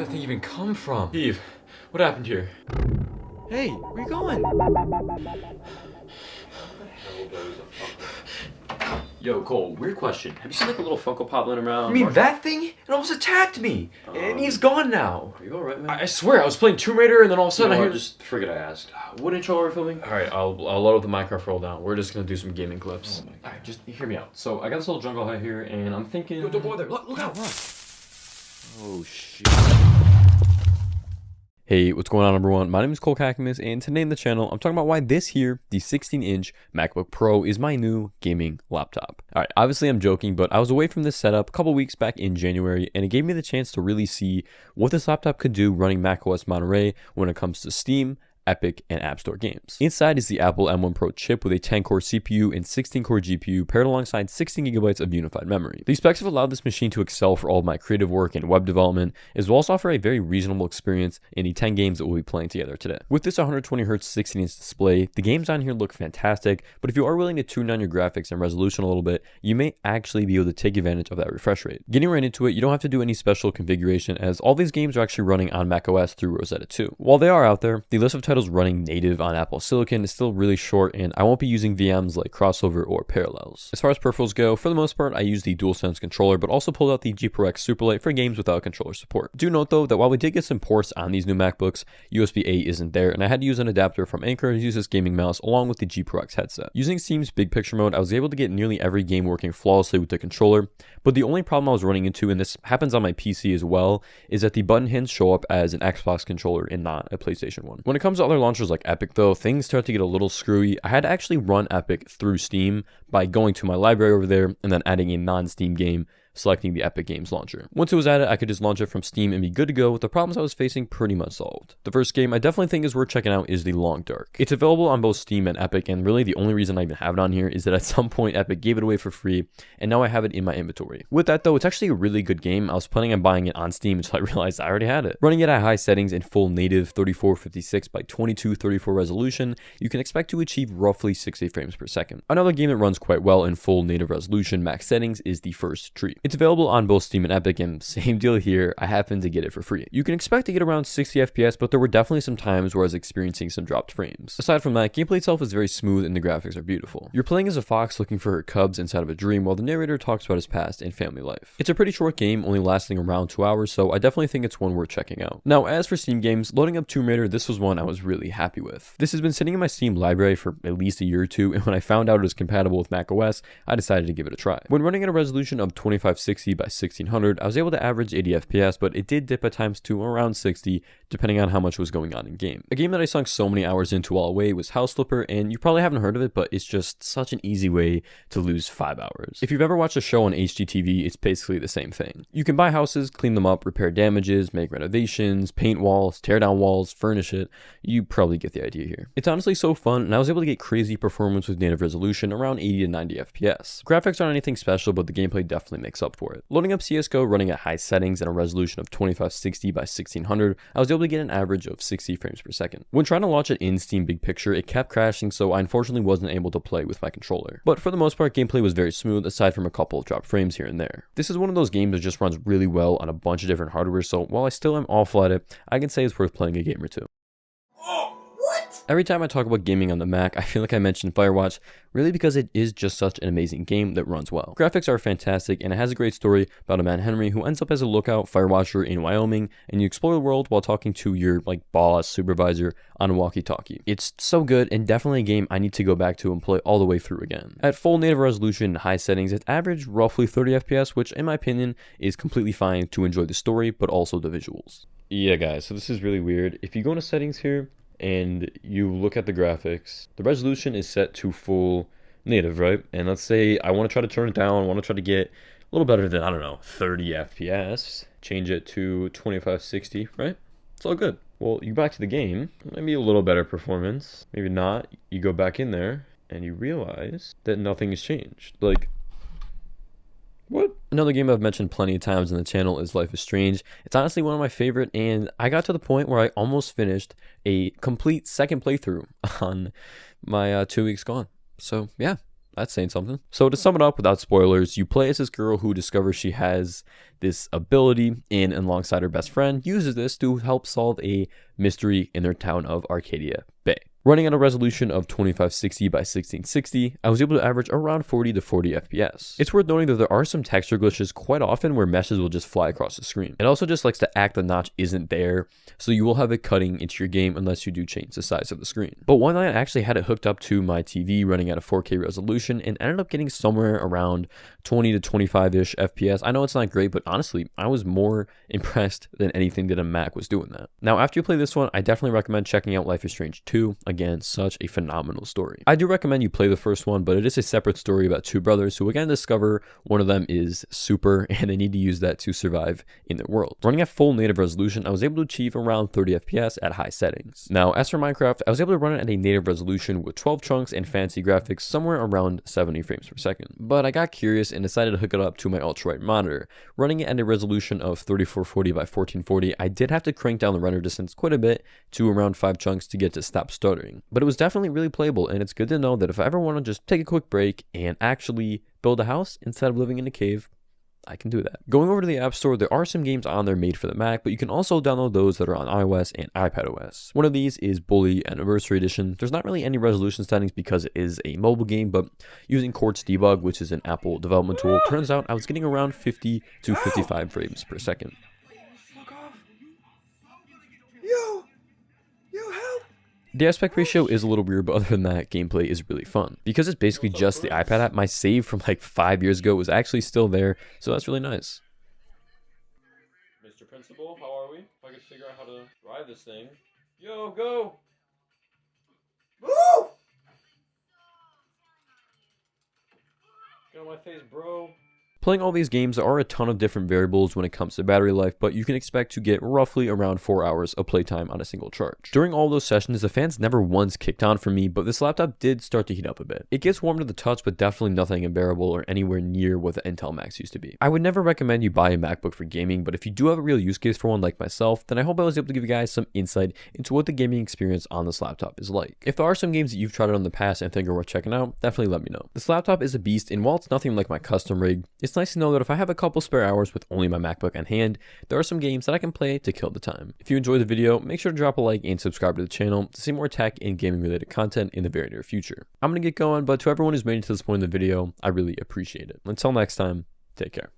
that thing even come from? Steve, what happened here? Hey, where you going? Yo, Cole, weird question. Have you seen like a little Funko Pop laying around? You mean that thing? It almost attacked me, and he's gone now. Are you alright, man? I swear, I was playing Tomb Raider, and then all of a sudden I hear just forget I asked. What intro are we filming? Alright, I'll load up the Minecraft roll down. We're just gonna do some gaming clips. Oh Alright, just hear me out. So I got this little jungle hut here, and I'm thinking. Yo, don't go there. Look out! Oh shit. Hey, what's going on everyone? My name is Cole Cacamus, and today in the channel, I'm talking about why this here, the 16-inch MacBook Pro, is my new gaming laptop. Alright, obviously I'm joking, but I was away from this setup a couple weeks back in January, and it gave me the chance to really see what this laptop could do running macOS Monterey when it comes to Steam, Epic, and App Store games. Inside is the Apple M1 Pro chip with a 10-core CPU and 16-core GPU paired alongside 16GB of unified memory. The specs have allowed this machine to excel for all of my creative work and web development, as well as offer a very reasonable experience in the 10 games that we'll be playing together today. With this 120Hz 16-inch display, the games on here look fantastic, but if you are willing to tune down your graphics and resolution a little bit, you may actually be able to take advantage of that refresh rate. Getting right into it, you don't have to do any special configuration, as all these games are actually running on macOS through Rosetta 2. While they are out there, the list of titles running native on Apple Silicon is still really short, and I won't be using VMs like Crossover or Peripherals. As far as peripherals go, for the most part, I use the DualSense controller, but also pulled out the G Pro X Superlight for games without controller support. Do note though that while we did get some ports on these new MacBooks, USB-A isn't there, and I had to use an adapter from Anker to use this gaming mouse along with the G Pro X headset. Using Steam's big picture mode, I was able to get nearly every game working flawlessly with the controller, but the only problem I was running into, and this happens on my PC as well, is that the button hints show up as an Xbox controller and not a PlayStation one. When it comes to other launchers like Epic though, things start to get a little screwy. I had to actually run Epic through Steam by going to my library over there and then adding a non-Steam game, selecting the Epic Games launcher. Once it was added, I could just launch it from Steam and be good to go with the problems I was facing pretty much solved. The first game I definitely think is worth checking out is The Long Dark. It's available on both Steam and Epic, and really the only reason I even have it on here is that at some point Epic gave it away for free, and now I have it in my inventory. With that though, it's actually a really good game. I was planning on buying it on Steam until I realized I already had it. Running it at high settings in full native 3456 by 2234 resolution, you can expect to achieve roughly 60 frames per second. Another game that runs quite well in full native resolution max settings is The First Tree. It's available on both Steam and Epic, and same deal here, I happen to get it for free. You can expect to get around 60 FPS, but there were definitely some times where I was experiencing some dropped frames. Aside from that, gameplay itself is very smooth and the graphics are beautiful. You're playing as a fox looking for her cubs inside of a dream while the narrator talks about his past and family life. It's a pretty short game, only lasting around 2 hours, so I definitely think it's one worth checking out. Now, as for Steam games, loading up Tomb Raider, this was one I was really happy with. This has been sitting in my Steam library for at least a year or two, and when I found out it was compatible with macOS, I decided to give it a try. When running at a resolution of 2560 by 1600, I was able to average 80 FPS, but it did dip at times to around 60, depending on how much was going on in game. A game that I sunk so many hours into while away was House Flipper, and you probably haven't heard of it, but it's just such an easy way to lose 5 hours. If you've ever watched a show on HGTV, it's basically the same thing. You can buy houses, clean them up, repair damages, make renovations, paint walls, tear down walls, furnish it. You probably get the idea here. It's honestly so fun, and I was able to get crazy performance with native resolution around 80 to 90 FPS. Graphics aren't anything special, but the gameplay definitely makes up for it. Loading up CSGO running at high settings and a resolution of 2560 by 1600, I was able to get an average of 60 frames per second. When trying to launch it in Steam Big Picture, it kept crashing, so I unfortunately wasn't able to play with my controller. But for the most part, gameplay was very smooth, aside from a couple of dropped frames here and there. This is one of those games that just runs really well on a bunch of different hardware, so while I still am awful at it, I can say it's worth playing a game or two. Every time I talk about gaming on the Mac, I feel like I mention Firewatch, really because it is just such an amazing game that runs well. Graphics are fantastic, and it has a great story about a man Henry who ends up as a lookout firewatcher in Wyoming, and you explore the world while talking to your boss, supervisor on a walkie-talkie. It's so good, and definitely a game I need to go back to and play all the way through again. At full native resolution and high settings, it averaged roughly 30 FPS, which in my opinion is completely fine to enjoy the story, but also the visuals. Yeah guys, so this is really weird. If you go into settings here, and you look at the graphics, the resolution is set to full native, right? And let's say I want to try to turn it down, I want to try to get a little better than, I don't know, 30 FPS, change it to 2560, right? It's all good. Well, you go back to the game, maybe a little better performance, maybe not. You go back in there and you realize that nothing has changed. Like, what? Another game I've mentioned plenty of times on the channel is Life is Strange. It's honestly one of my favorite, and I got to the point where I almost finished a complete second playthrough on my 2 weeks gone. So yeah, That's saying something. So to sum it up without spoilers, you play as this girl who discovers she has this ability and alongside her best friend uses this to help solve a mystery in their town of Arcadia Bay. Running at a resolution of 2560 by 1660, I was able to average around 40 to 40 FPS. It's worth noting that there are some texture glitches quite often where meshes will just fly across the screen. It also just likes to act the notch isn't there, so you will have it cutting into your game unless you do change the size of the screen. But one night I actually had it hooked up to my TV running at a 4K resolution and ended up getting somewhere around 20 to 25-ish FPS. I know it's not great, but honestly, I was more impressed than anything that a Mac was doing that. Now, after you play this one, I definitely recommend checking out Life is Strange 2. Again, such a phenomenal story. I do recommend you play the first one, but it is a separate story about two brothers who again discover one of them is super and they need to use that to survive in their world. Running at full native resolution, I was able to achieve around 30 FPS at high settings. Now, as for Minecraft, I was able to run it at a native resolution with 12 chunks and fancy graphics somewhere around 70 frames per second. But I got curious and decided to hook it up to my ultra-wide monitor. Running it at a resolution of 3440 by 1440, I did have to crank down the render distance quite a bit to around 5 chunks to get to stop stuttering. But it was definitely really playable, and it's good to know that if I ever want to just take a quick break and actually build a house instead of living in a cave, I can do that. Going over to the App Store, there are some games on there made for the Mac, but you can also download those that are on iOS and iPadOS. One of these is Bully Anniversary Edition. There's not really any resolution settings because it is a mobile game, but using Quartz Debug, which is an Apple development tool, turns out I was getting around 50 to 55 frames per second. Fuck off. Yo, help. The aspect ratio is a little weird, but other than that, gameplay is really fun. Because it's basically just the iPad app, my save from like 5 years ago was actually still there, so that's really nice. Mr. Principal, how are we? If I could figure out how to drive this thing. Yo, go! Woo! Get on my face, bro. Playing all these games, there are a ton of different variables when it comes to battery life, but you can expect to get roughly around 4 hours of playtime on a single charge. During all those sessions, the fans never once kicked on for me, but this laptop did start to heat up a bit. It gets warm to the touch, but definitely nothing unbearable or anywhere near what the Intel Macs used to be. I would never recommend you buy a MacBook for gaming, but if you do have a real use case for one like myself, then I hope I was able to give you guys some insight into what the gaming experience on this laptop is like. If there are some games that you've tried out in the past and think are worth checking out, definitely let me know. This laptop is a beast, and while it's nothing like my custom rig, it's nice to know that if I have a couple spare hours with only my MacBook on hand, there are some games that I can play to kill the time. If you enjoyed the video, make sure to drop a like and subscribe to the channel to see more tech and gaming related content in the very near future. I'm gonna get going, but to everyone who's made it to this point in the video, I really appreciate it. Until next time, take care.